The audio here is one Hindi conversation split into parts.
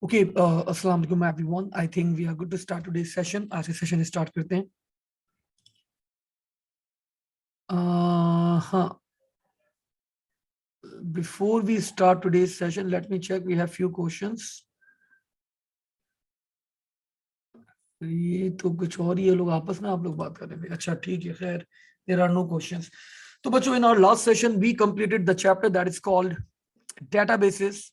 ओके, अस्सलाम वालेकुम everyone. I think we are good to start today session. आज के सेशन स्टार्ट करते हैं। हाँ, before we start today session let me check, we have few questions. ये तो कुछ और ही है, लोग आपस में आप लोग बात कर रहे थे। अच्छा ठीक है, खैर देयर आर नो क्वेश्चंस। तो बच्चों, in our last session we completed the chapter that is called databases.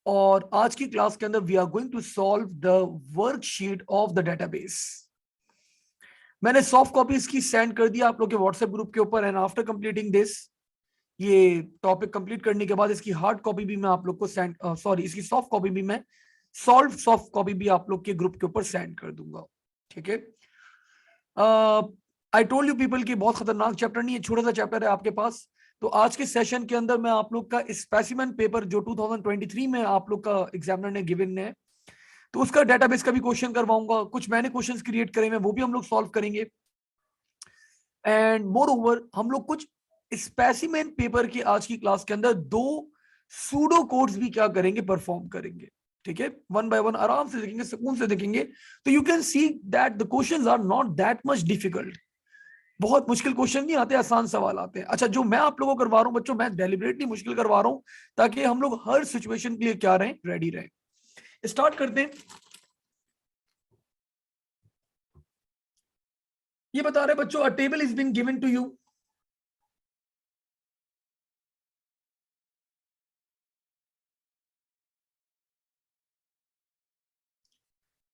और आज की क्लास के अंदर we are going to solve the worksheet of the database. मैंने सॉफ्ट कॉपी इसकी सेंड कर दिया आप लोग के व्हाट्सएप ग्रुप के ऊपर। एंड आफ्टर कंप्लीटिंग दिस, ये टॉपिक कंप्लीट करने के बाद इसकी हार्ड कॉपी भी मैं आप लोग को सेंड, सॉरी, इसकी सॉफ्ट कॉपी भी मैं सॉफ्ट कॉपी भी आप लोग के ग्रुप के ऊपर सेंड कर दूंगा। ठीक है। आई टोल्ड यू पीपल कि बहुत खतरनाक चैप्टर नहीं है, छोटा सा चैप्टर है आपके पास। तो आज के सेशन के अंदर मैं आप लोग का स्पेसिमेन पेपर जो 2023 में आप लोग का एग्जामिनर ने गिवन है, तो उसका डेटाबेस का भी क्वेश्चन करवाऊंगा। कुछ मैंने क्वेश्चंस क्रिएट करे हैं, वो भी हम लोग सॉल्व करेंगे। एंड मोर ओवर हम लोग कुछ स्पेसिमेन पेपर की आज की क्लास के अंदर दो सूडो कोड्स भी क्या करेंगे, परफॉर्म करेंगे। ठीक है, वन बाय वन आराम से देखेंगे, सुकून से देखेंगे। तो you can see that the questions are not that much difficult. बहुत मुश्किल क्वेश्चन नहीं आते, आसान सवाल आते हैं। अच्छा, जो मैं आप लोगों को करवा रहा हूं बच्चों, मैं डेलिबरेटली मुश्किल करवा रहा हूं ताकि हम लोग हर सिचुएशन के लिए क्या रहें, रेडी रहें। स्टार्ट करते हैं। ये बता रहे बच्चों, a table is been given to you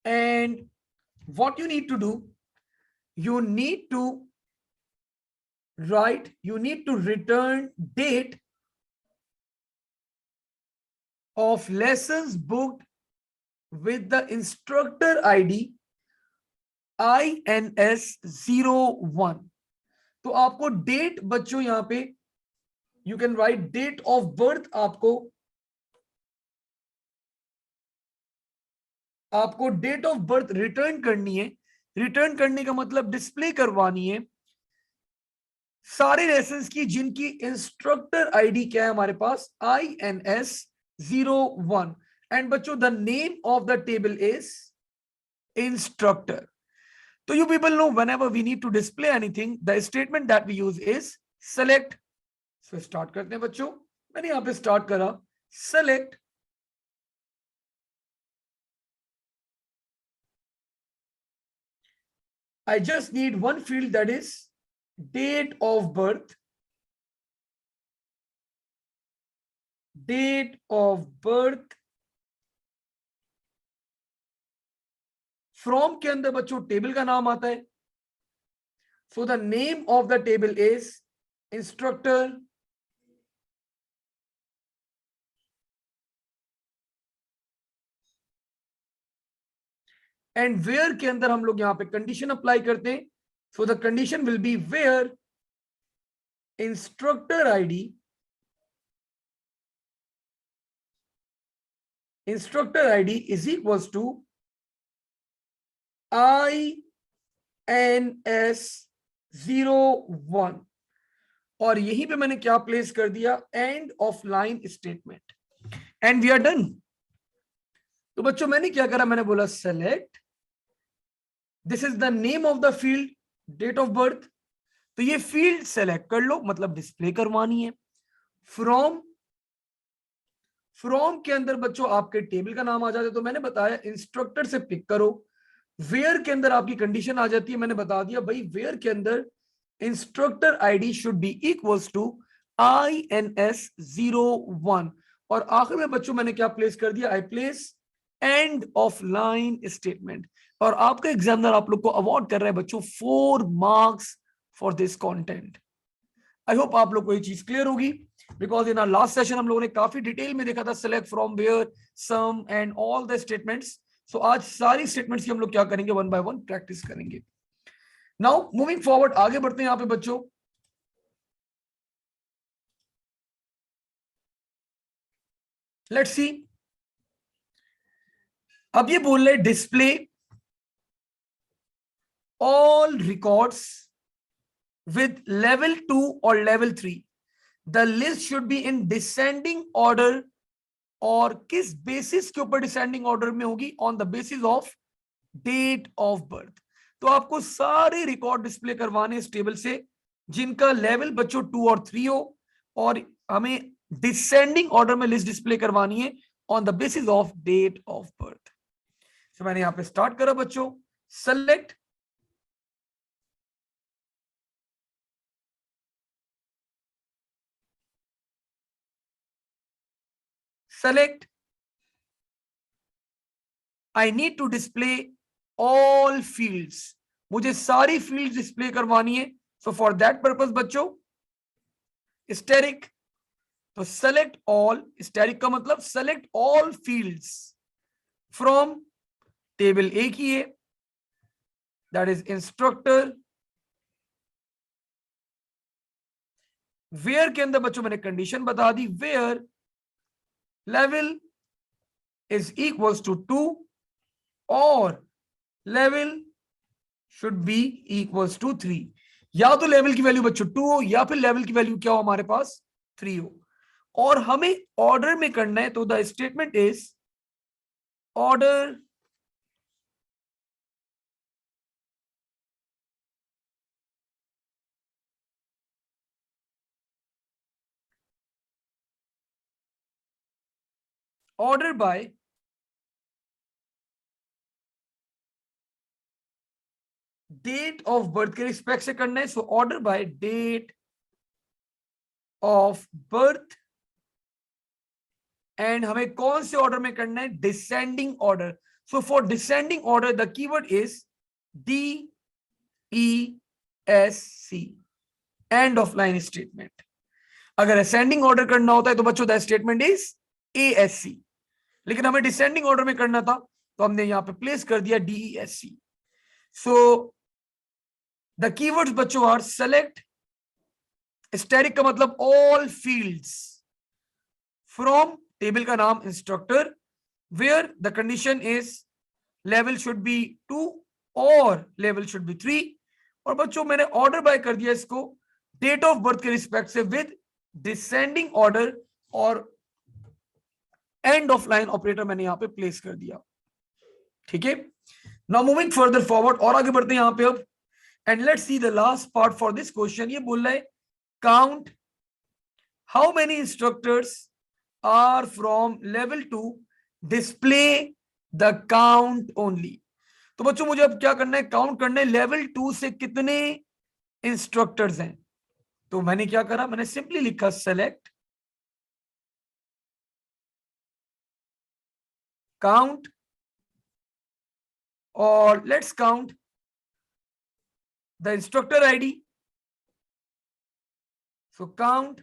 and what you need to do, you need to return date of lessons booked with the instructor id INS01। तो आपको डेट बच्चों यहां पे you can write date of birth. आपको डेट ऑफ बर्थ रिटर्न करनी है। रिटर्न करने का मतलब डिस्प्ले करवानी है सारे लेसन्स की जिनकी इंस्ट्रक्टर आईडी क्या है हमारे पास, INS01। एंड बच्चों the name of the table is instructor. तो you people know whenever we need to display anything, the statement that we use is select। So start करते हैं बच्चों। मैंने यहां पे स्टार्ट करा select I just need one field, that is date of birth। date of birth from के अंदर बच्चों टेबल का नाम आता है। So the name of the table is instructor. And where के अंदर हम लोग यहां पे कंडीशन अप्लाई करते हैं। So the condition will be where instructor ID is equals to INS01। और यहीं पे मैंने क्या प्लेस कर दिया, end of line statement. And we are done. तो बच्चों मैंने क्या करा, मैंने बोला select, this is the name of the field, date of birth. तो ये फील्ड सेलेक्ट कर लो, मतलब डिस्प्ले करवानी है। फ्रॉम के अंदर बच्चों आपके टेबल का नाम आ जाता है, तो मैंने बताया इंस्ट्रक्टर से पिक करो। वेयर के अंदर आपकी कंडीशन आ जाती है, मैंने बता दिया भाई वेयर के अंदर instructor ID should be equals to INS01। और आखिर में बच्चों मैंने क्या प्लेस कर दिया, I place and of line statement. और आपका एग्जामिनर आप लोग को अवार्ड कर रहा है बच्चों 4 marks for this content. I hope आप लोग को ये चीज क्लियर होगी, because in our last session हम लोगों ने काफी डिटेल में देखा था select from where, some and all the statements. So आज सारी स्टेटमेंट्स की हम लोग क्या करेंगे, वन बाय वन प्रैक्टिस करेंगे। नाउ मूविंग फॉरवर्ड, आगे बढ़ते हैं यहाँ पे बच्चों। लेट्स सी, अब ये बोल रहे display all records with level 2 or level 3, the list should be in descending order और किस बेसिस के ऊपर डिसेंडिंग ऑर्डर में होगी, on the basis of date of birth. तो आपको सारे रिकॉर्ड डिस्प्ले करवाने इस टेबल से जिनका लेवल बच्चों 2 और 3 हो, और हमें डिसेंडिंग ऑर्डर में लिस्ट डिस्प्ले करवानी है on the basis of date of birth. तो मैंने यहां पे स्टार्ट करा बच्चों, select select I need to display all fields, मुझे सारी फील्ड्स डिस्प्ले करवानी है। सो फॉर दैट पर्पस बच्चों स्टेरिक, तो सेलेक्ट ऑल, स्टेरिक का मतलब select all fields from table A की है, दैट इज इंस्ट्रक्टर। वेयर के अंदर बच्चों मैंने कंडीशन बता दी, where level is equals to 2 और level should be equals to 3। या तो लेवल की वैल्यू बच्चों 2 हो या फिर लेवल की वैल्यू क्या हो हमारे पास 3 हो, और हमें ऑर्डर में करना है। तो the statement is order order by date of birth के रिस्पेक्ट से करना है। So order by date of birth, and हमें कौन से ऑर्डर में करना है, descending order. So for descending order the keyword is DESC, end of line statement. अगर असेंडिंग ऑर्डर करना होता है तो बच्चों द स्टेटमेंट इज ASC, लेकिन हमें डिसेंडिंग ऑर्डर में करना था तो हमने यहां पे प्लेस कर दिया DESC। सो द कीवर्ड्स बच्चों आर सेलेक्ट, स्टैटिक का मतलब ऑल फील्ड्स फ्रॉम टेबल का नाम instructor, where the condition is level should be 2 और लेवल शुड बी 3। और बच्चों मैंने ऑर्डर बाय कर दिया इसको डेट ऑफ बर्थ के रिस्पेक्ट से विद डिसेंडिंग ऑर्डर, और एंड ऑफ लाइन ऑपरेटर मैंने यहां पे प्लेस कर दिया। ठीक है, नाउ मूविंग फर्दर फॉरवर्ड, और आगे बढ़ते हैं यहां पे अब, and let's see the last part for this question. ये बोल रहा है count how many instructors are from level 2, display the count only. तो बच्चों मुझे अब क्या करना है, काउंट करना है लेवल 2 से कितने इंस्ट्रक्टर्स हैं। तो मैंने क्या करा, मैंने सिंपली लिखा सेलेक्ट काउंट, और let's count the instructor ID. So count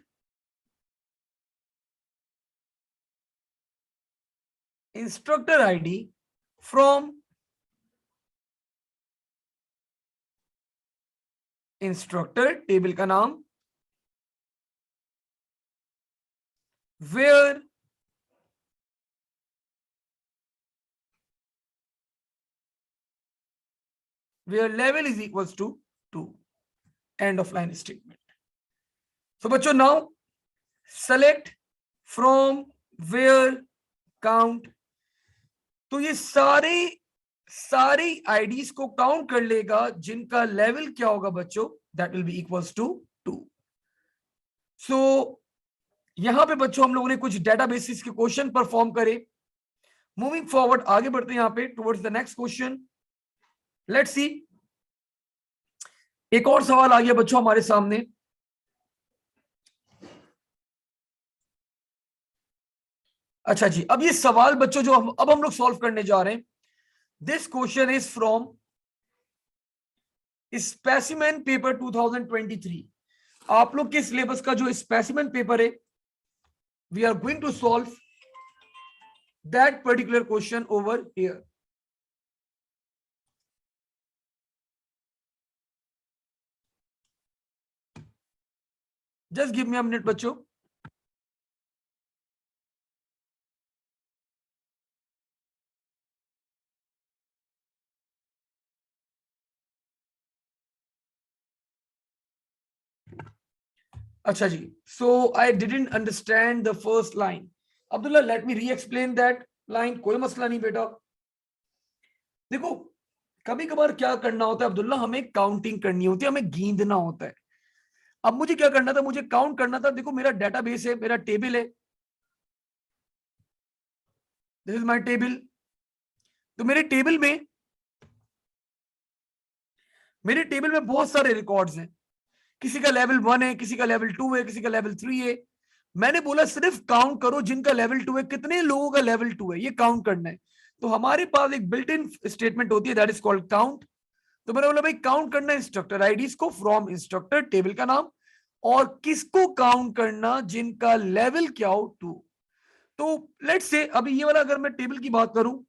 instructor ID from instructor, table का नाम, where level is equals to 2, end of line statement. So बच्चों now select from where count, तो ये सारी आईडीज को काउंट कर लेगा जिनका लेवल क्या होगा बच्चों, that will be equals to 2। So यहां पे बच्चों हम लोगों ने कुछ डेटाबेसिस के क्वेश्चन परफॉर्म करे। मूविंग फॉरवर्ड आगे बढ़ते हैं यहां पे towards the next question. Let's see, एक और सवाल आ गया बच्चों हमारे सामने। अच्छा जी, अब ये सवाल बच्चों जो अब हम लोग सॉल्व करने जा रहे हैं, this question is from specimen paper 2023। आप लोग के सिलेबस का जो स्पेसिमेन पेपर है, we are going to solve that particular question over here. Just give me a minute बच्चों। अच्छा जी, so I didn't understand the first line. Abdullah let me re explain that line, कोई मसला नहीं बेटा। देखो कभी कभार क्या करना होता है अब्दुल्ला, हमें काउंटिंग करनी होती है, हमें गींदना होता है। अब मुझे क्या करना था, मुझे काउंट करना था। देखो मेरा डेटाबेस है, मेरा टेबल है, दिस इज माय टेबल। तो मेरे टेबल में बहुत सारे रिकॉर्ड्स हैं। किसी का लेवल 1 है, किसी का लेवल 2 है, किसी का लेवल 3 है। मैंने बोला सिर्फ काउंट करो जिनका लेवल 2 है, कितने लोगों का लेवल 2 है ये काउंट करना है। तो हमारे पास एक बिल्ट इन स्टेटमेंट होती है दैट इज कॉल्ड काउंट। तो मैंने बोला भाई काउंट करना इंस्ट्रक्टर आईडीज को फ्रॉम इंस्ट्रक्टर टेबल का नाम, और किसको काउंट करना जिनका लेवल क्या हो 2। तो लेट्स से अभी ये वाला अगर मैं टेबल की बात करूं,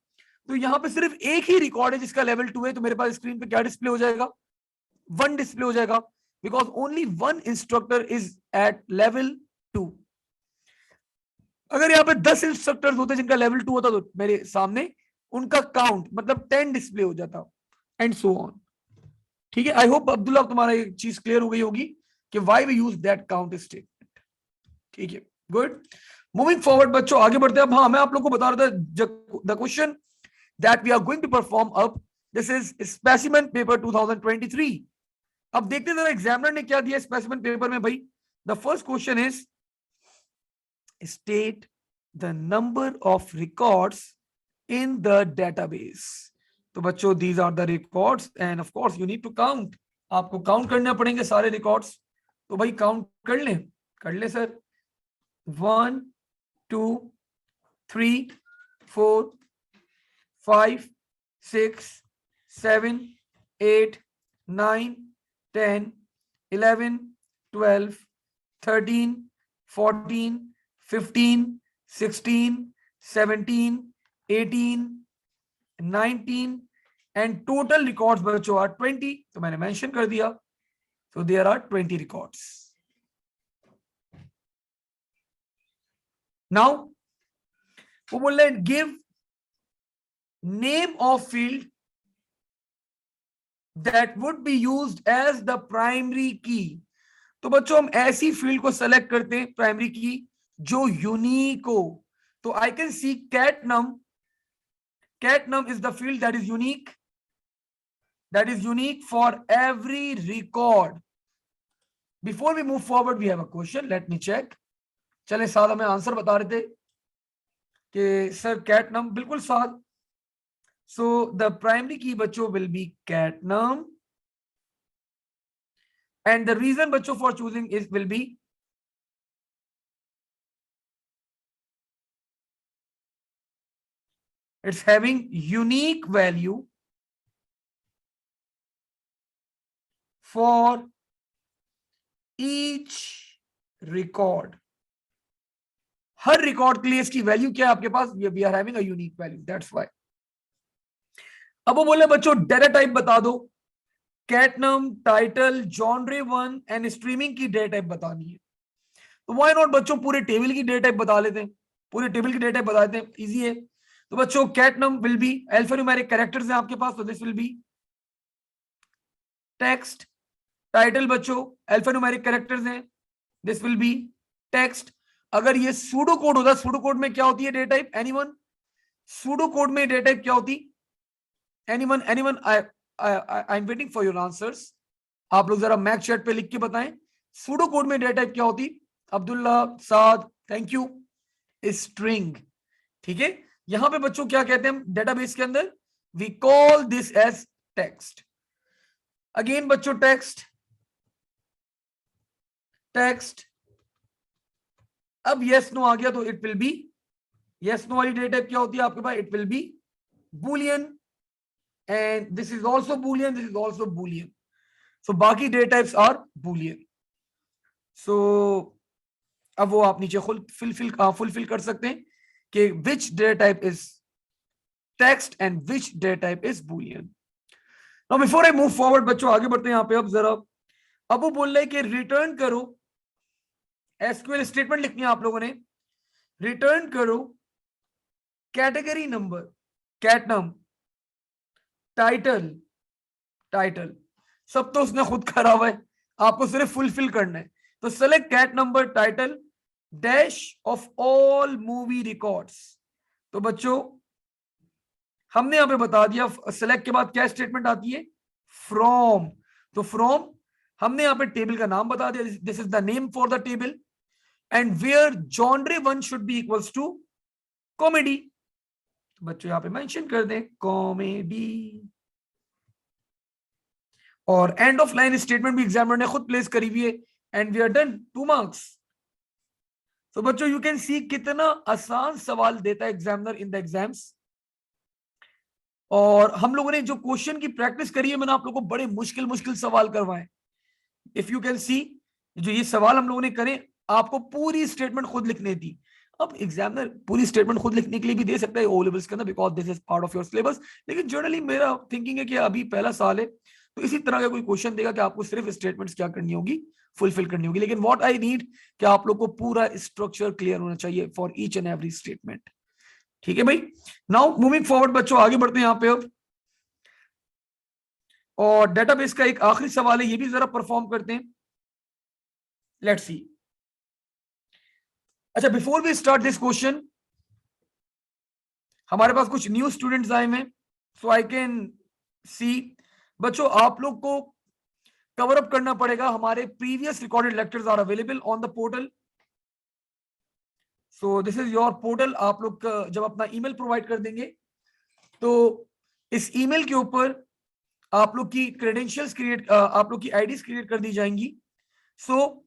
तो यहां पे सिर्फ एक ही रिकॉर्ड है जिसका लेवल 2 है। तो मेरे पास स्क्रीन पे क्या डिस्प्ले हो जाएगा, 1 डिस्प्ले हो जाएगा, because only 1 instructor is at level 2। अगर यहाँ पे 10 इंस्ट्रक्टर्स होते जिनका लेवल 2 होता तो मेरे सामने उनका काउंट मतलब 10 डिस्प्ले हो जाता, एंड सो ऑन। ठीक है, आई होप अब्दुल्ला तुम्हारा ये चीज क्लियर हो गई होगी कि why we use that count statement. ठीक है, गुड। मूविंग फॉरवर्ड बच्चों, आगे बढ़ते हैं। अब हाँ, मैं आप लोग को बता रहा था the question that we are going to perform अब, दिस इज स्पेसिमेन पेपर 2023। अब देखते हैं जरा एग्जामिनर ने क्या दिया स्पेसिमेन पेपर में भाई। The first question is state the number of records in the database। तो बच्चों these are the records and of course you need to count। आपको काउंट करने पड़ेंगे सारे रिकॉर्ड्स। तो भाई काउंट कर ले सर। 1 2 3 4 5 6 7 8 9 10 11 12 13 14 15 16 17 18 19 एंड टोटल रिकॉर्ड्स बच्चों आर 20। तो मैंने मेंशन कर दिया, so there are 20 records। now वो बोल रहे हैं give name of field that would be used as the primary key. तो बच्चों हम ऐसी फील्ड को सेलेक्ट करते हैं प्राइमरी की जो यूनिक हो। तो I can see cat num is the field that is unique for every record। before we move forward we have a question, let me check। चले साथ हमें आंसर बता रहे थे कि सर कैट नम, बिल्कुल साथ। so the primary key बच्चों will be cat num, and the reason बच्चों for choosing is will be it's having unique value for each record। हर रिकॉर्ड के लिए इसकी वैल्यू क्या है आपके पास, we are having a unique value, that's why. अब वो बोले बच्चों डेटा टाइप बता दो, catnum, title, genre 1 and streaming की डेटा टाइप बतानी है। तो व्हाई नॉट बच्चों पूरे टेबल की डेटा टाइप बता लेते हैं, पूरे टेबल की डेटा टाइप बता देते हैं, इजी है। तो बच्चों कैटनम विल बी अल्फान्यूमेरिक कैरेक्टर्स हैं आपके पास, तो this will be text. Title बच्चों अल्फान्यूमेरिक कैरेक्टर्स हैं, दिस विल बी टेक्स्ट। अगर ये सूडो कोड होता, सूडो कोड में क्या होती है data type, anyone? Pseudo code में डेटा टाइप क्या होती, anyone? I am waiting for your answers. आप लोग जरा मैक चैट पे लिख के बताएं सूडो कोड में डेटा टाइप क्या होती। अब्दुल्ला, साद, थैंक यू। स्ट्रिंग। ठीक है, यहां पे बच्चों क्या कहते हैं हम डेटाबेस के अंदर, we call this as text. Again बच्चों टेक्स्ट। अब यस नो आ गया तो it will be, yes no वाली डेटा टाइप क्या होती है आपके पास, it will be Boolean, and this is also Boolean, this is also Boolean. So बाकी data types are Boolean. So अब वो आप नीचे फुलफिल कर सकते हैं कि which data type is text and which data type is Boolean. Now before I move forward बच्चों आगे बढ़ते हैं यहाँ पे। अब जरा अब वो बोल रहे हैं कि रिटर्न करो, एसक्यूएल स्टेटमेंट लिखनी है आप लोगों ने, रिटर्न करो कैटेगरी नंबर, कैट नम, टाइटल सब तो उसने खुद करा हुआ है, आपको सिर्फ फुलफिल करना है। तो select cat number title dash of all movie records. तो बच्चों हमने यहां पे बता दिया सेलेक्ट के बाद क्या स्टेटमेंट आती है, फ्रॉम। तो फ्रॉम हमने यहां पे टेबल का नाम बता दिया, this is the name for the table, and where genre one should be equals to comedy. तो बच्चों यहां पे मेंशन कर दें कॉमेडी, और एंड ऑफ लाइन स्टेटमेंट भी एग्जामिनर ने खुद प्लेस करी हुई है, and we are done, 2 marks. तो बच्चों यू कैन सी कितना आसान सवाल देता है एग्जामिनर इन द एग्जाम्स। और हम लोगों ने जो क्वेश्चन की प्रैक्टिस करी है, मैंने आप लोगों को बड़े मुश्किल मुश्किल सवाल करवाए। इफ यू कैन सी, जो ये सवाल हम लोगों ने करे, आपको पूरी स्टेटमेंट खुद लिखने थी। अब एग्जामिनर पूरी स्टेटमेंट खुद लिखने के लिए भी दे सकता है ओ लेवल्स के अंदर, because this is part of your syllabus. लेकिन जनरली मेरा थिंकिंग है कि अभी पहला साल है, तो इसी तरह का कोई क्वेश्चन देगा कि आपको सिर्फ स्टेटमेंट्स क्या करनी होगी, फुलफिल करनी होगी। लेकिन व्हाट आई नीड कि आप लोग को पूरा स्ट्रक्चर क्लियर होना चाहिए for each and every statement. ठीक है भाई। नाउ मूविंग फॉरवर्ड बच्चों, आगे बढ़ते हैं यहाँ पे अब। और डेटाबेस का एक आखिरी सवाल है, ये भी जरा परफॉर्म करते हैं, लेट्स सी। अच्छा, before we start this question, हमारे पास कुछ न्यू स्टूडेंट्स आए हैं, सो आई कैन सी। बच्चों आप लोग को कवर अप करना पड़ेगा, हमारे previous recorded lectures are available on the portal. So this is your portal. आप लोग जब अपना ईमेल प्रोवाइड कर देंगे, तो इस ईमेल के ऊपर आप लोग की क्रेडेंशियल्स क्रिएट, आप लोग की आईडीज क्रिएट कर दी जाएंगी। So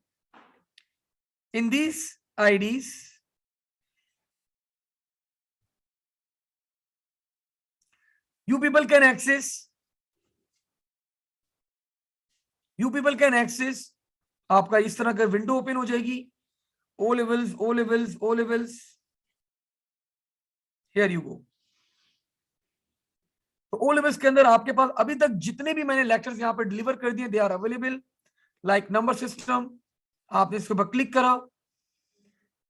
in these IDs you people can access आपका इस तरह का विंडो ओपन हो जाएगी, O levels O levels O levels, here you go. तो ओ लेवल्स के अंदर आपके पास अभी तक जितने भी मैंने लेक्चर्स यहाँ पे डिलीवर कर दिए, they are available, like number system. आपने इसके ऊपर क्लिक करा,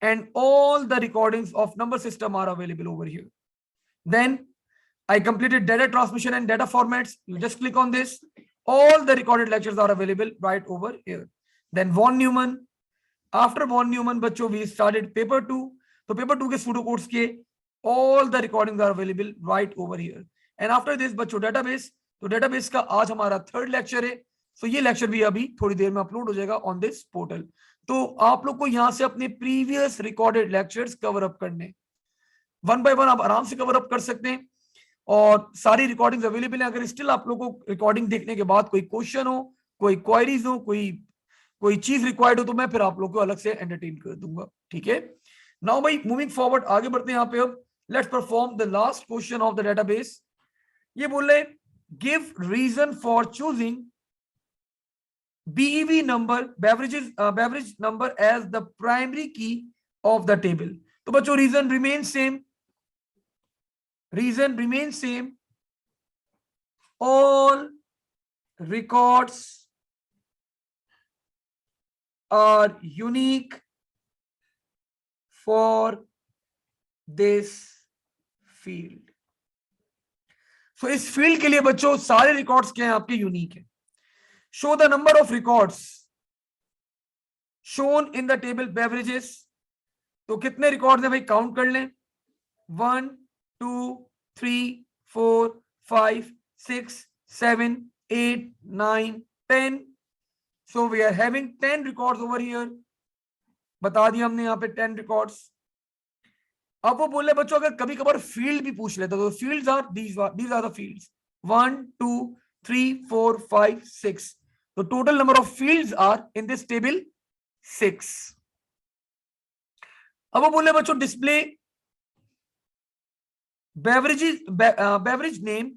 and all the recordings of number system are available over here. Then I completed data transmission and data formats. You just click on this. All the recorded lectures are available right over here. Then von Neumann. After von Neumann, बच्चों we started paper 2. तो paper 2 के pseudo codes के all the recordings are available right over here. And after this बच्चों database. तो database का आज हमारा 3rd lecture है. So ये lecture भी अभी थोड़ी देर में upload हो जाएगा on this portal. तो आप लोग को यहाँ से अपने previous recorded lectures cover up करने, one by one आप आराम से cover up कर सकते हैं, और सारी रिकॉर्डिंग्स अवेलेबल है। अगर स्टिल आप लोगों को रिकॉर्डिंग देखने के बाद कोई क्वेश्चन हो, कोई क्वायरीज हो, कोई चीज रिक्वायर्ड हो, तो मैं फिर आप लोगों को अलग से एंटरटेन कर दूंगा। ठीक है। नाउ भाई मूविंग फॉरवर्ड, आगे बढ़ते हैं यहाँ पे। अब let's perform the last question of the database. ये बोल रहे give reason for choosing BEV number, beverage number as the primary key of the table। तो बच्चों reason remains same, all records are unique for this field। so इस फील्ड के लिए बच्चों सारे रिकॉर्ड्स क्या हैं आपके, यूनिक है। Show the number of records shown in the table beverages. तो कितने रिकॉर्ड्स हैं भाई, काउंट कर लें, 1 2 3 4 5 6 7 8 9 10। So we are having 10 records over here। बता दिया हमने यहाँ पे 10 records। अब वो बोले बच्चों अगर कभी कभार फील्ड भी पूछ लेता तो fields are these are the fields 1 2 3 4 5 6। तो total number of fields are in this table 6। अब वो बोले बच्चों display beverage name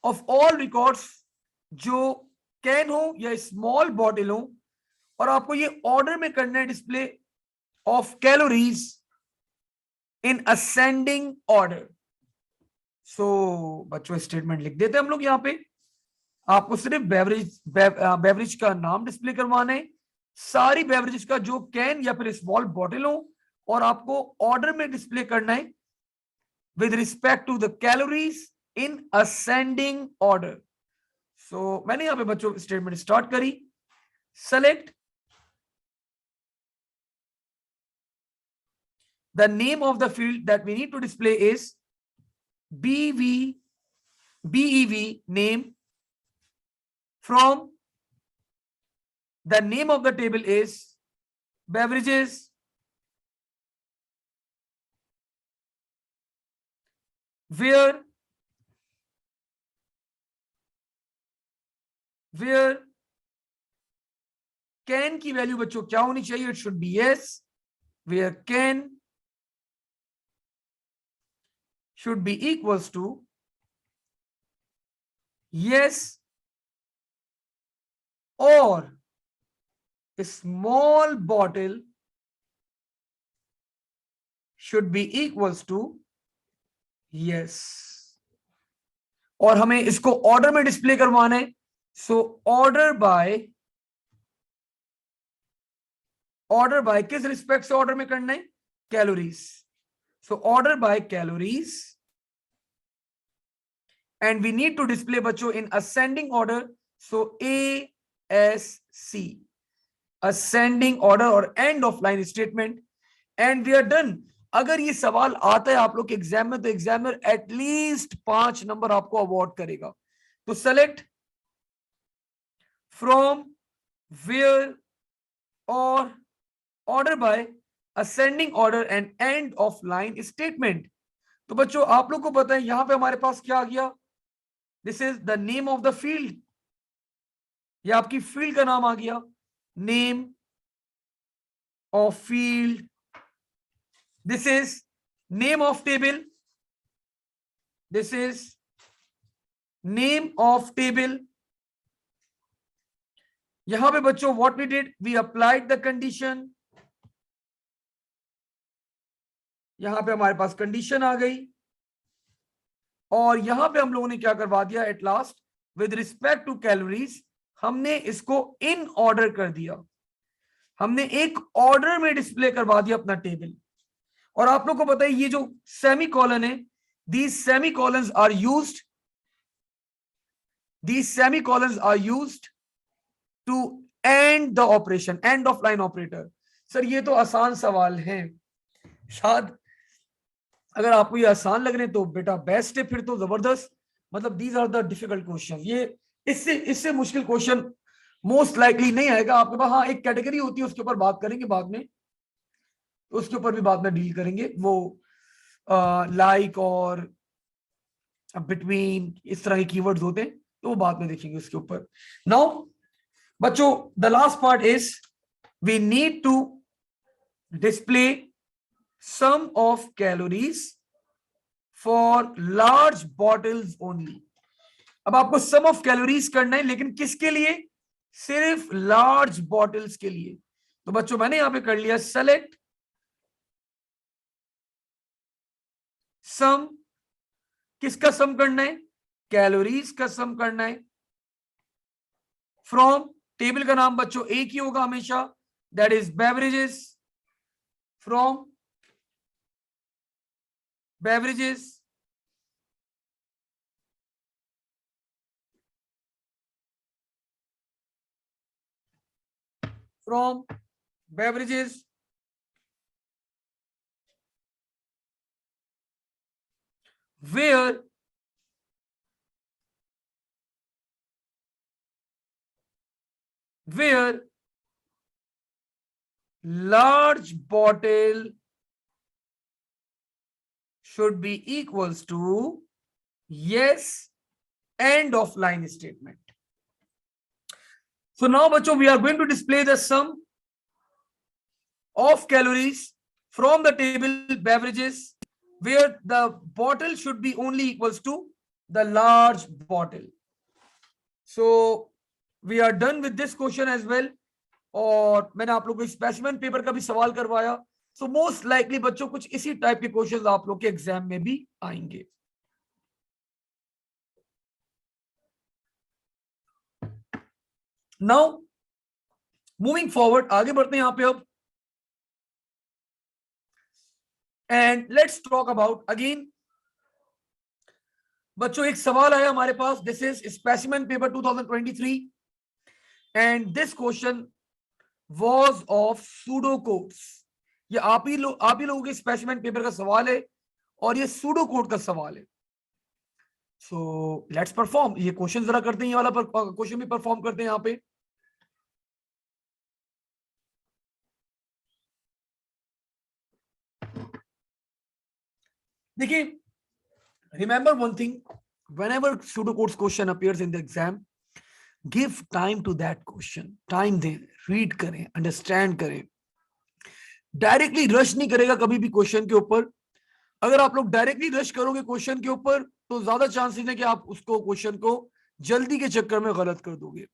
of all records जो कैन हो या स्मॉल बॉटल हो, और आपको ये ऑर्डर में करना है display of calories in ascending order. So बच्चों स्टेटमेंट लिख देते हैं हम लोग यहाँ पे। आपको सिर्फ बेवरेज का नाम डिस्प्ले करवाना है, सारी बेवरेजेस का जो कैन या फिर स्मॉल बॉटल हो, और आपको ऑर्डर में डिस्प्ले करना है with respect to the calories in ascending order. So मैंने यहाँ पे बच्चों स्टेटमेंट स्टार्ट करी। Select the name of the field that we need to display is BEV name. From the name of the table is beverages, where can की वैल्यू बच्चों क्या होनी चाहिए? It should be yes. Where can should be equals to yes or a small bottle should be equals to yes. और हमें इसको ऑर्डर में डिस्प्ले करवाना है. सो ऑर्डर बाय किस रिस्पेक्ट से ऑर्डर में करना है? Calories. So order bye calories and we need to display बच्चों in ascending order. So ASC, ascending order or end of line statement, and we are done. अगर ये सवाल आता है आप लोग के एग्जाम में तो एग्जामिनर एटलीस्ट 5 नंबर आपको अवार्ड करेगा. तो सेलेक्ट फ्रॉम वेयर और order by ascending order and and of line statement. तो बच्चों आप लोग को पता है यहां पे हमारे पास क्या आ गया? This is the name of the field. ये आपकी फील्ड का नाम आ गया. Name of field. This is name of table. This is name of table. यहां पे बच्चों what we did, we applied the condition. यहां पे हमारे पास कंडीशन आ गई और यहां पे हम लोगों ने क्या करवा दिया? At last with respect to calories हमने इसको इन ऑर्डर कर दिया. हमने एक ऑर्डर में डिस्प्ले करवा दिया अपना टेबल. और आप लोग को पता है ये जो सेमी कॉलन है, these semicolons are used to end the operation, end of line operator. Sir ये तो आसान सवाल है. शायद अगर आपको ये आसान लग रहे हैं तो बेटा बेस्ट है, फिर तो जबरदस्त. मतलब these are the difficult question. ये इससे मुश्किल क्वेश्चन मोस्ट लाइकली नहीं आएगा आपके पास. हाँ एक कैटेगरी होती है उसके ऊपर बात करेंगे बाद में, उसके ऊपर भी बाद में डील करेंगे. वो लाइक और बिटवीन इस तरह के कीवर्ड्स होते हैं तो वो बाद में देखेंगे उसके ऊपर. नाउ बच्चों the last part is we need to display sum of calories for large bottles only. अब आपको sum of calories करना है लेकिन किसके लिए? सिर्फ large bottles के लिए. तो बच्चों मैंने यहां पे कर लिया select sum. किसका सम करना है? कैलोरीज का सम करना है. फ्रॉम टेबल का नाम बच्चों एक ही होगा हमेशा, that is beverages. From beverages from beverages where large bottle should be equals to yes end of line statement. So now bachcho we are going to display the sum of calories from the table beverages where the bottle should be only equals to the large bottle. So we are done with this question as well. और मैंने आप लोगों को स्पेसिमेन पेपर का भी सवाल करवाया. सो मोस्ट लाइकली बच्चों कुछ इसी टाइप के क्वेश्चंस आप लोग के एग्जाम में भी आएंगे. नाउ मूविंग फॉरवर्ड, आगे बढ़ते हैं यहां पे अब. And let's talk about again बच्चों एक सवाल आया हमारे पास. This is specimen paper 2023 and this question was of pseudocodes. ये आप ही लोगों के स्पेसिमेन पेपर का सवाल है और ये सूडो कोड का सवाल है। So let's perform. ये क्वेश्चन जरा करते हैं, ये वाला क्वेश्चन भी परफॉर्म करते हैं यहाँ पे। देखिए, remember one thing, whenever pseudocodes question appears in the exam, give time to that question। Time दें, रीड करें, अंडरस्टैंड करें। डायरेक्टली रश नहीं करेगा कभी भी क्वेश्चन के ऊपर। अगर आप लोग डायरेक्टली रश करोगे क्वेश्चन के ऊपर तो ज्यादा चांसेस है कि आप उसको क्वेश्चन को जल्दी के चक्कर में गलत कर दोगे।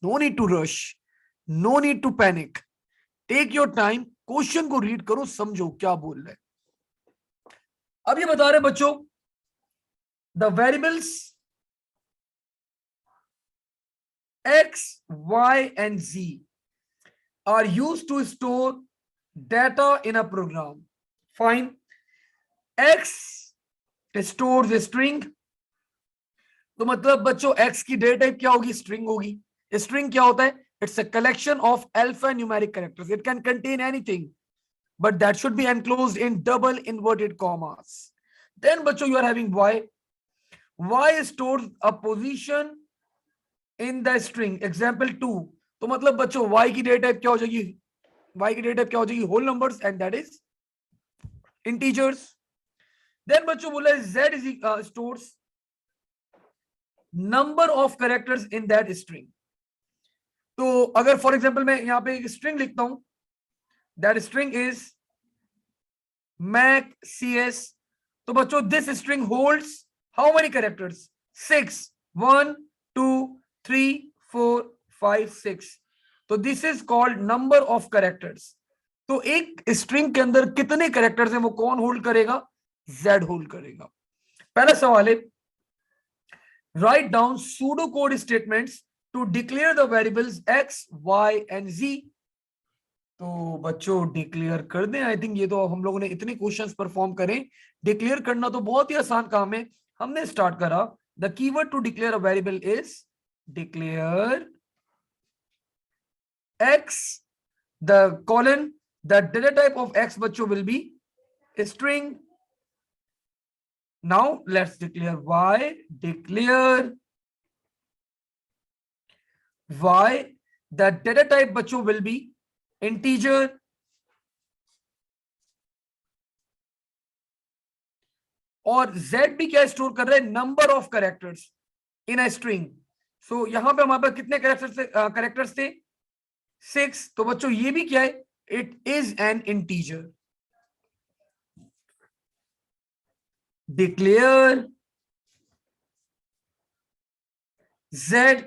No need to rush, no need to panic, take your time, question को रीड करो, समझो क्या बोल रहे हैं। अब ये बता रहे बच्चों, the variables x, y and z are used to store data in a program। Fine, x stores a string। तो मतलब बच्चों x की डेटा टाइप क्या होगी? स्ट्रिंग होगी। स्ट्रिंग क्या होता है? It's a collection of alpha numeric characters. It can contain anything but that should be enclosed in double inverted commas। Then बच्चों you are having y। y stores a position in the string। example 2। तो मतलब बच्चों y की डेटा टाइप क्या हो जाएगी? y की डेटा टाइप क्या हो जाएगी? Whole numbers and that is integers. Then बच्चों बोला z is stores number of characters in that string. तो अगर फॉर एग्जांपल मैं यहां पे एक स्ट्रिंग लिखता हूं, that string is mac cs। तो बच्चों this string holds how many characters? 6। 1 2 3 4 5 6। तो this is called number of characters. तो एक स्ट्रिंग के अंदर कितने कैरेक्टर्स हैं वो कौन होल्ड करेगा? z होल्ड करेगा। पहला सवाल है, write down pseudo code statements to declare the variables x, y and z। तो बच्चों डिक्लेयर कर दें। आई थिंक ये तो हम लोगों ने इतने क्वेश्चंस परफॉर्म करें, डिक्लेयर करना तो बहुत ही आसान काम है। हमने स्टार्ट करा, the keyword to declare a variable is declare x, the colon, the data type of x बच्चों will be a string। now let's declare y, declare y, the data type बच्चों will be integer। और z भी क्या स्टोर कर रहा है? Number of characters in a string. So यहां पे हमारे पास कितने कैरेक्टर्स थे? 6। तो बच्चों ये भी क्या है? It is an integer. Declare z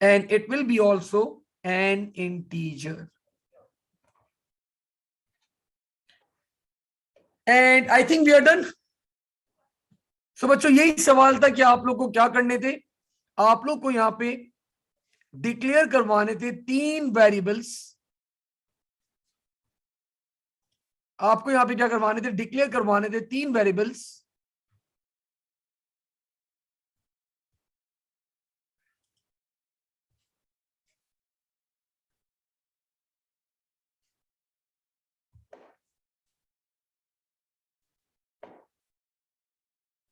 and it will be also an integer। and I think we are done। so बच्चों यही सवाल था कि आप लोग को क्या करने थे। आप लोग को यहां पे डिक्लेयर करवाने थे 3 वेरिएबल्स। आपको यहां पे क्या करवाने थे? डिक्लेयर करवाने थे 3 variables.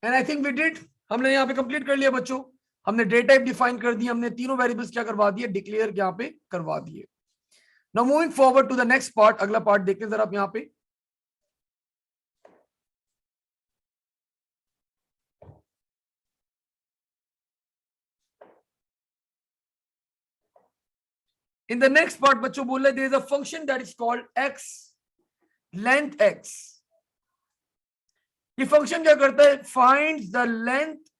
And I think we did. हमने यहाँ पे कंप्लीट कर लिया बच्चों। हमने डेटा टाइप डिफाइन कर दिया, हमने तीनों वेरिएबल्स क्या करवा दिए? डिक्लेयर यहाँ पे करवा दिए। Now moving forward to the next part. अगला पार्ट देखते हैं जरा आप यहाँ पे। इन द नेक्स्ट पार्ट बच्चों बोल रहे there is a function that is called x length x। ये फंक्शन क्या करता है? Finds the length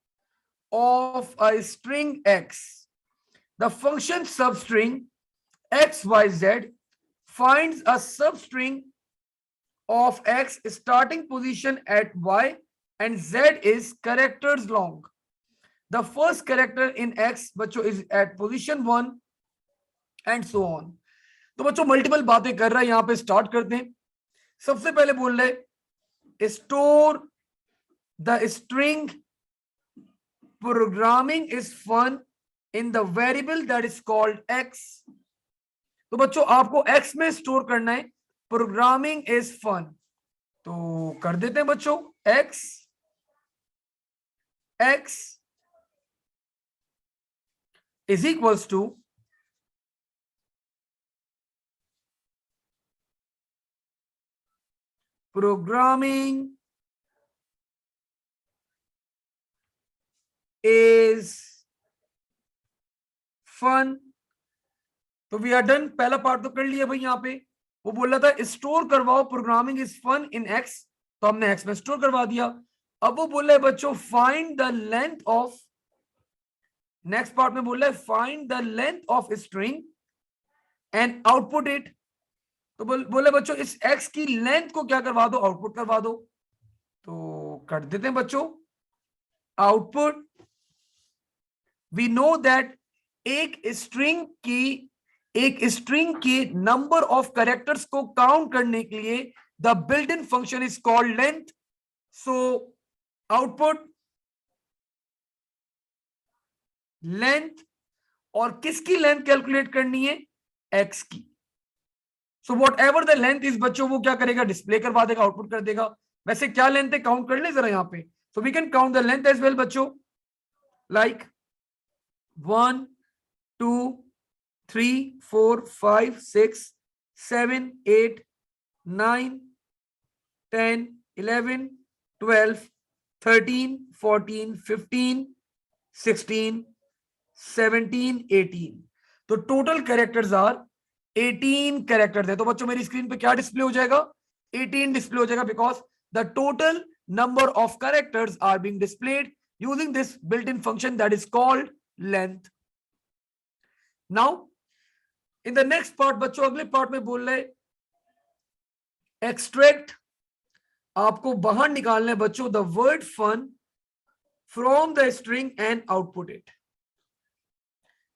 of a string x। The function substring xyz finds a substring of x starting position at y and z is characters long। The first character in x बच्चों is at position 1 and so on। तो बच्चों मल्टीपल बातें कर रहा है, यहां पे स्टार्ट करते हैं। सबसे पहले बोल रहे store the string programming is fun in the variable that is called x। तो बच्चों आपको x में स्टोर करना है प्रोग्रामिंग इज फन। तो कर देते हैं बच्चों, x is equals to programming is fun. तो वी आर डन, पहला पार्ट तो कर लिया भाई। यहां पे वो बोल रहा था स्टोर करवाओ programming is fun in x, तो हमने एक्स में स्टोर करवा दिया। अब वो बोल रहा है बच्चों find the length of, next part में बोल रहा है find the length of string and output it. तो बोले बच्चों इस एक्स की लेंथ को क्या करवा दो, आउटपुट करवा दो। तो कर देते हैं बच्चों, आउटपुट वी नो दैट एक स्ट्रिंग की नंबर ऑफ कैरेक्टर्स को काउंट करने के लिए the built in function is called length. So output length, और किसकी लेंथ कैलकुलेट करनी है, एक्स की। So what ever the length is बच्चों वो क्या करेगा, डिस्प्ले करवा देगा, आउटपुट कर देगा। वैसे क्या लेंथ है काउंट कर ले जरा यहाँ पे। So we can count the length as well बच्चों, लाइक 1 2 3 4 5 6 7 8 9 10 11 12 13 14 15 16 17 18। तो टोटल कैरेक्टर्स आर 18 कैरेक्टर्स है। तो बच्चों मेरी स्क्रीन पे क्या डिस्प्ले हो जाएगा, 18 डिस्प्ले हो जाएगा, because the total number of characters are being displayed using this built in function that is called length. Now in the next part बच्चों, अगले पार्ट में बोल रहे एक्सट्रैक्ट, आपको बाहर निकालना है बच्चों the word fun from the string and output it.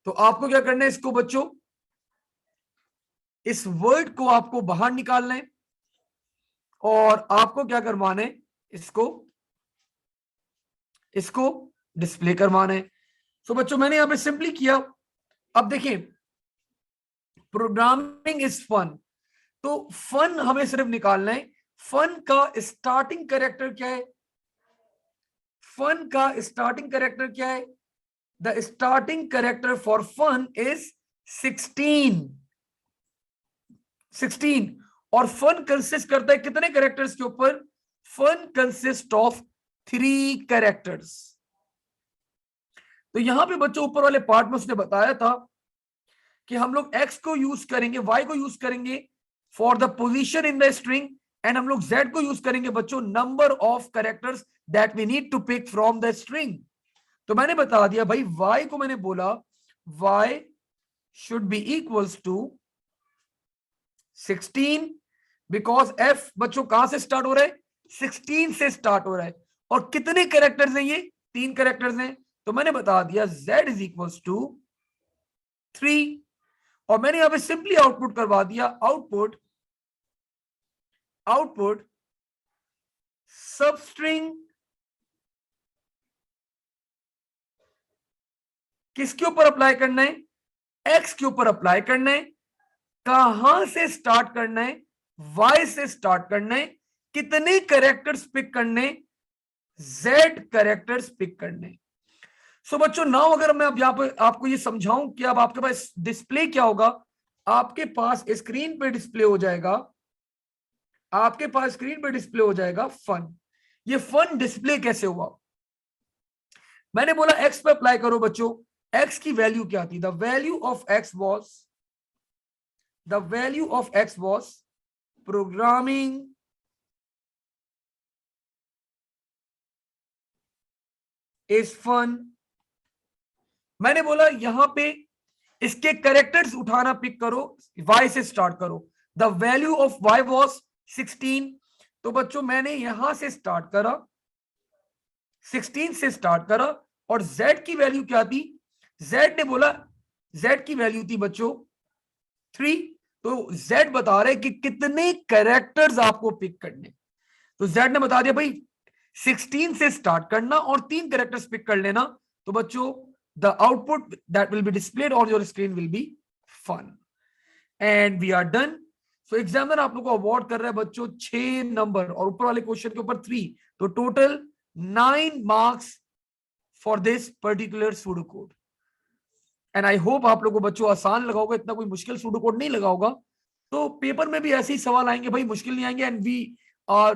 तो आपको क्या करना है, इसको बच्चों इस वर्ड को आपको बाहर निकालना है और आपको क्या करवाना है, इसको डिस्प्ले करवाना है। तो बच्चों मैंने यहां पे सिंपली किया। अब देखिए प्रोग्रामिंग इज फन, तो फन हमें सिर्फ निकालना है। फन का स्टार्टिंग कैरेक्टर क्या है, फन का स्टार्टिंग कैरेक्टर क्या है, the starting character for fun is 16। और फन कंसिस्ट करता है कितने कैरेक्टर्स के ऊपर, फन कंसिस्ट ऑफ 3 कैरेक्टर्स। तो यहां पे बच्चों ऊपर वाले पार्ट में उसने बताया था कि हम लोग x को यूज करेंगे, y को यूज करेंगे for the position in the string, and हम लोग z को यूज करेंगे बच्चों number of characters that we need to pick from the string. तो मैंने बता दिया भाई y को, मैंने बोला y should be equals to 16, because f बच्चों कहां से स्टार्ट हो रहा है, 16 से स्टार्ट हो रहा है। और कितने कैरेक्टर्स हैं ये, 3 कैरेक्टर्स हैं। तो मैंने बता दिया z इज इक्वल्स टू 3, और मैंने यहां पे सिंपली आउटपुट करवा दिया, आउटपुट सबस्ट्रिंग किसके ऊपर अप्लाई करना है, x के ऊपर अप्लाई करना है। कहां से स्टार्ट करना है, y से स्टार्ट करना है। कितने कैरेक्टर्स पिक करने, z कैरेक्टर्स पिक करने। सो बच्चों नाउ अगर मैं अब यहां पर आपको ये समझाऊं कि अब आपके पास डिस्प्ले क्या होगा, आपके पास स्क्रीन पे डिस्प्ले हो जाएगा, आपके पास स्क्रीन पे डिस्प्ले हो जाएगा फन। ये फन डिस्प्ले कैसे हुआ, मैंने बोला x पे अप्लाई करो बच्चों। x की वैल्यू क्या थी, the value of x was programming is fun. मैंने बोला यहां पे इसके कैरेक्टर्स उठाना पिक करो, y से स्टार्ट करो। The value of y was 16। तो बच्चों मैंने यहां से स्टार्ट करा, 16 से स्टार्ट करा, और z की वैल्यू क्या थी, z ने बोला z की वैल्यू थी बच्चों 3। तो z बता रहे कि कितने कैरेक्टर्स आपको पिक करने। तो z ने बता दिया भाई 16 से स्टार्ट करना और 3 कैरेक्टर्स पिक कर लेना। तो बच्चों the output that will be displayed on your screen will be fun, and we are done. So examiner आप लोग को अवार्ड कर रहा है बच्चों 6 नंबर और ऊपर वाले क्वेश्चन के ऊपर 3, तो total 9 marks for this particular pseudo code. And I hope आप लोगों को बच्चों आसान लगा होगा, इतना कोई मुश्किल सूडो कोड नहीं लगा होगा। तो पेपर में भी ऐसे ही सवाल आएंगे भाई, मुश्किल नहीं आएंगे। And we are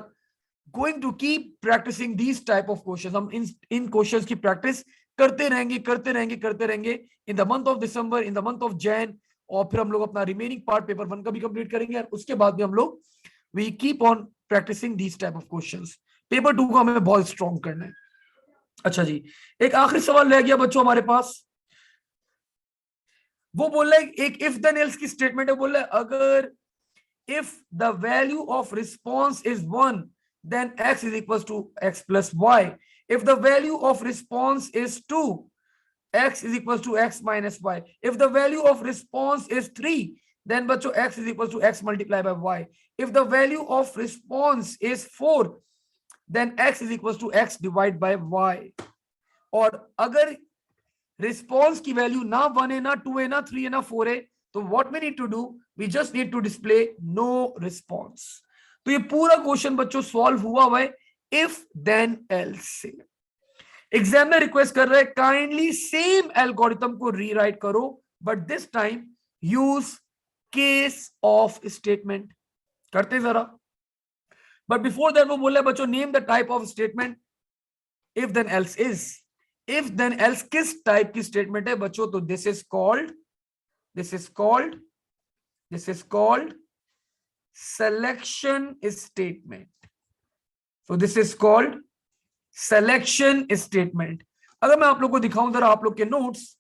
going to keep practicing these type of questions. हम इन क्वेश्चंस की प्रैक्टिस करते रहेंगे करते रहेंगे करते रहेंगे in the month of December, in the month of Jain, और फिर हम लोग अपना रिमेनिंग पार्ट पेपर 1 का भी कंप्लीट करेंगे और उसके बाद भी हम लोग we keep on practicing these type of questions. Paper 2 का हमें बहुत स्ट्रॉन्ग करना है। अच्छा जी, एक आखिरी सवाल रह गया बच्चों हमारे पास। वो बोल रहा है एक इफ देन एल्स की स्टेटमेंट है, बोल रहा है अगर if the value of response is 1 then x is equals to x plus y. If the value of response is 2, x is equals to x minus y. If the value of response is 3, then बच्चों x is equals to x multiplied by y. If the value of response is 4, then x is equals to x divided by y. और अगर रिस्पॉन्स की वैल्यू ना 1 है ना 2 है ना 3 है ना 4 है, तो what we need to do, we just need to display no response. तो ये पूरा क्वेश्चन बच्चों सॉल्व हुआ है इफ देन एल्स से। एग्जामिनर रिक्वेस्ट कर रहे हैं काइंडली सेम एल्गोरिथम को रीराइट करो, but this time use case of statement. करते जरा, बट बिफोर दैट वो बोल रहे बच्चों name the type of statement if then else is. If then else किस टाइप की स्टेटमेंट है बच्चों, तो this is called selection statement. So this is called selection statement. अगर मैं आप लोग को दिखाऊं जरा आप लोग के नोट्स,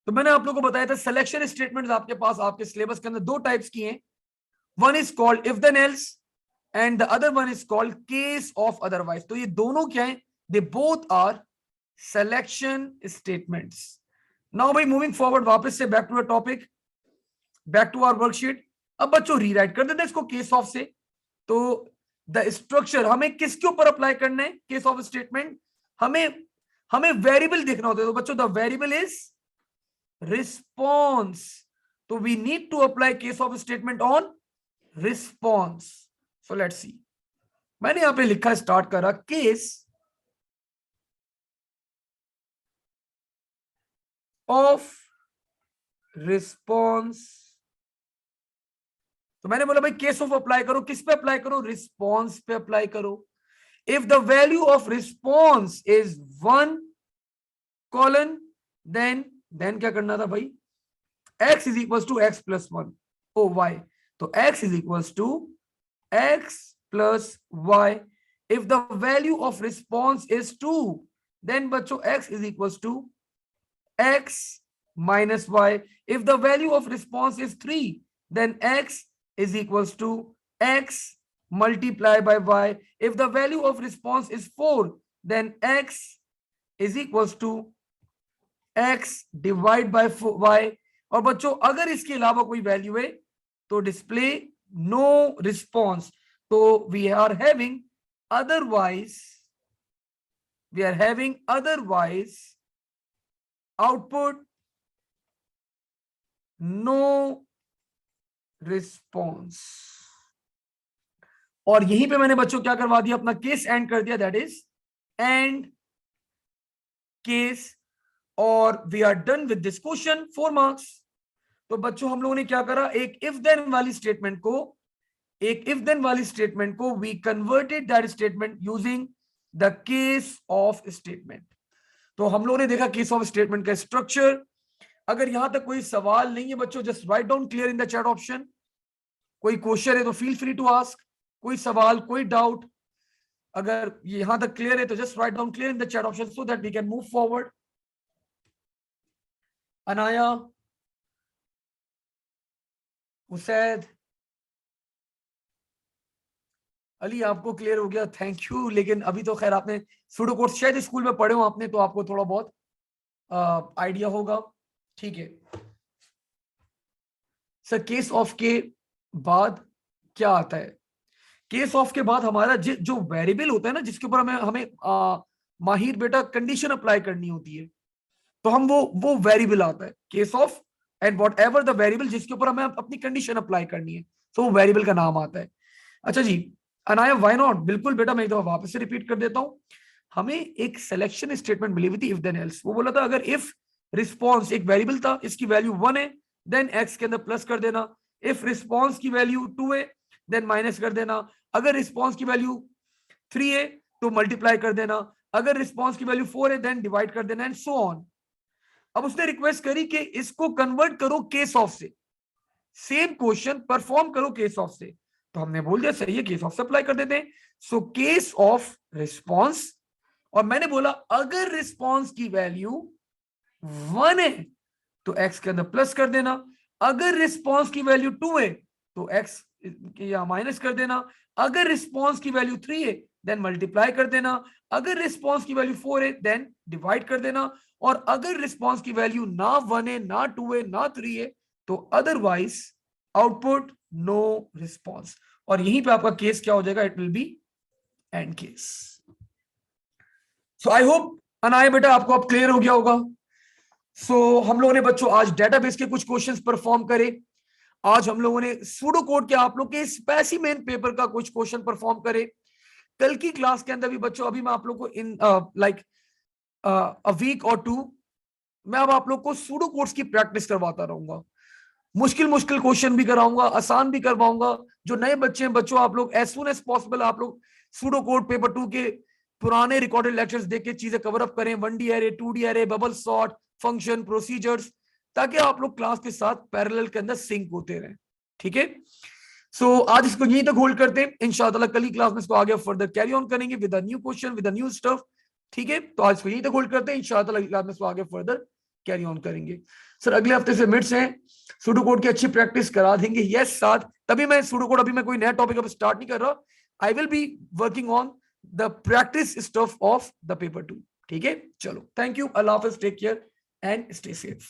तो मैंने आप लोगों को बताया था सिलेक्शन स्टेटमेंट्स आपके पास आपके सिलेबस के अंदर 2 टाइप्स की हैं। One is called if then else and the other one is called case of otherwise. तो ये दोनों क्या है, they both are selection statements. Now भाई मूविंग फॉरवर्ड वापस से back to the topic, back to our worksheet. अब बच्चों रीराइट कर देते हैं इसको केस ऑफ से। तो द स्ट्रक्चर हमें किसके ऊपर अप्लाई करना है, केस ऑफ स्टेटमेंट हमें वेरिएबल देखना होता है। तो बच्चों द वेरिएबल इज रिस्पॉन्स, तो we need to apply case of statement on response. So let's see, मैंने यहां पे लिखा स्टार्ट करा केस ऑफ रिस्पॉन्स। तो मैंने बोला भाई केस ऑफ अप्लाई करो, किस पे अप्लाई करो, रिस्पॉन्स पे अप्लाई करो। If the value of response is 1 colon then क्या करना था भाई, x is equal to x plus 1 or y। तो x is equal to x plus y। If the value of response is 2, then बच्चों x is equal to x minus y. If the value of response is 3, then x is equals to x multiplied by y. If the value of response is 4, then x is equals to x divided by y. और बच्चों अगर इसके अलावा कोई वैल्यू है तो डिस्प्ले नो रिस्पॉन्स। तो we are having otherwise output no response. और यहीं पे मैंने बच्चों क्या करवा दिया, अपना केस एंड कर दिया, दैट इज एंड केस, और we are done with this question 4 marks. तो बच्चों हम लोगों ने क्या करा, एक इफ देन वाली स्टेटमेंट को we converted that statement using the case of statement. तो हम लोगों ने देखा केस ऑफ स्टेटमेंट का स्ट्रक्चर। अगर यहां तक कोई सवाल नहीं है बच्चों, just write down clear in the chat option. कोई क्वेश्चन है तो फील फ्री टू आस्क, कोई सवाल कोई डाउट अगर यहां तक क्लियर है तो just write down clear in the chat option so that we can move forward. Anaya, Usaid, Ali आपको क्लियर हो गया, थैंक यू। लेकिन अभी तो खैर आपने सूडो कोड शायद स्कूल में पढ़े हो आपने, तो आपको थोड़ा बहुत आइडिया होगा। ठीक है सर, केस ऑफ के बाद क्या आता है? केस ऑफ के बाद हमारा जो वेरिएबल होता है ना, जिसके ऊपर हमें हमें माहिर बेटा कंडीशन अप्लाई करनी होती है, तो हम वो वेरिएबल आता है case of, and what ever the variable जिसके ऊपर हमें अपनी कंडीशन अप्लाई करनी है, तो वो वेरिएबल का नाम आता है। अच्छा जी, अनाया व्हाई नॉट, बिल्कुल बेटा मैं एक दफा वापस से रिपीट कर देता हूं। हमें एक सिलेक्शन स्टेटमेंट मिली हुई थी इफ देन एल्स। वो बोला था अगर इफ रिस्पॉन्स एक वेरिएबल था, इसकी वैल्यू 1 है, देन एक्स के अंदर प्लस कर देना। इफ रिस्पॉन्स की वैल्यू 2 है, देन माइनस कर देना। अगर रिस्पॉन्स की वैल्यू 3 है तो मल्टीप्लाई कर देना। अगर रिस्पॉन्स की वैल्यू 4 है देन डिवाइड कर देना, एंड सो ऑन। अब उसने रिक्वेस्ट करी कि इसको कन्वर्ट करो केस ऑफ से, सेम क्वेश्चन परफॉर्म करो केस ऑफ से। तो हमने बोल दिया सही है, केस ऑफ से अप्लाई कर देते हैं। सो केस ऑफ रिस्पॉन्स, और मैंने बोला अगर रिस्पॉन्स की वैल्यू 1 है तो एक्स के अंदर प्लस कर देना। अगर रिस्पॉन्स की वैल्यू 2 है तो एक्स या माइनस कर देना। अगर रिस्पॉन्स की वैल्यू 3 है देन मल्टीप्लाई कर देना। अगर रिस्पॉन्स की वैल्यू 4 है देन डिवाइड कर देना। और अगर रिस्पॉन्स की वैल्यू ना 1 है, ना 2 है, ना 3 है, तो अदरवाइज आउटपुट नो रिस्पॉन्स। और यहीं पे आपका केस क्या हो जाएगा? It will B and case. So I hope Anaya बेटा आपको अब क्लियर हो गया होगा। हम लोगों ने बच्चों आज डेटाबेस के कुछ क्वेश्चंस परफॉर्म करे। आज हम लोगों ने सूडो कोड के आप लोग के स्पेसिमेन पेपर का कुछ क्वेश्चन परफॉर्म करे। कल की क्लास के अंदर भी बच्चों, अभी मैं आप लोग को इन लाइक अ वीक और 2 मैं अब आप लोग को सूडो कोड्स की प्रैक्टिस करवाता रहूंगा। मुश्किल मुश्किल क्वेश्चन भी कराऊंगा, आसान भी करवाऊंगा। जो नए बच्चे हैं बच्चों, आप लोग एज सुन एज पॉसिबल आप लोग सूडो कोड पेपर 2 के पुराने रिकॉर्डेड लेक्चर्स देख के चीजें कवर अप करें। 1D array, 2D array, bubble sort, function, procedures, ताकि आप लोग क्लास के साथ पैरेलल के अंदर सिंक होते रहें। ठीक है, आज इसको यहीं तक होल्ड करते हैं। इंशाल्लाह कल की क्लास में इसको आगे फर्दर कैरी ऑन करेंगे with new question, with new stuff. ठीक है, तो आज इसको यहीं तक होल्ड करते हैं। इंशाल्लाह क्लास में इसको आगे फर्दर कैरी ऑन करेंगे। सर अगले हफ्ते से मिड्स हैं, सूडो कोड की अच्छी प्रैक्टिस करा देंगे। यस साथ, तभी मैं सूडो कोड, अभी मैं कोई नया टॉपिक अब स्टार्ट नहीं कर रहा। I will be working on the practice stuff of the paper 2। ठीक है, चलो थैंक यू, अल्लाह हाफिज, take care and stay safe.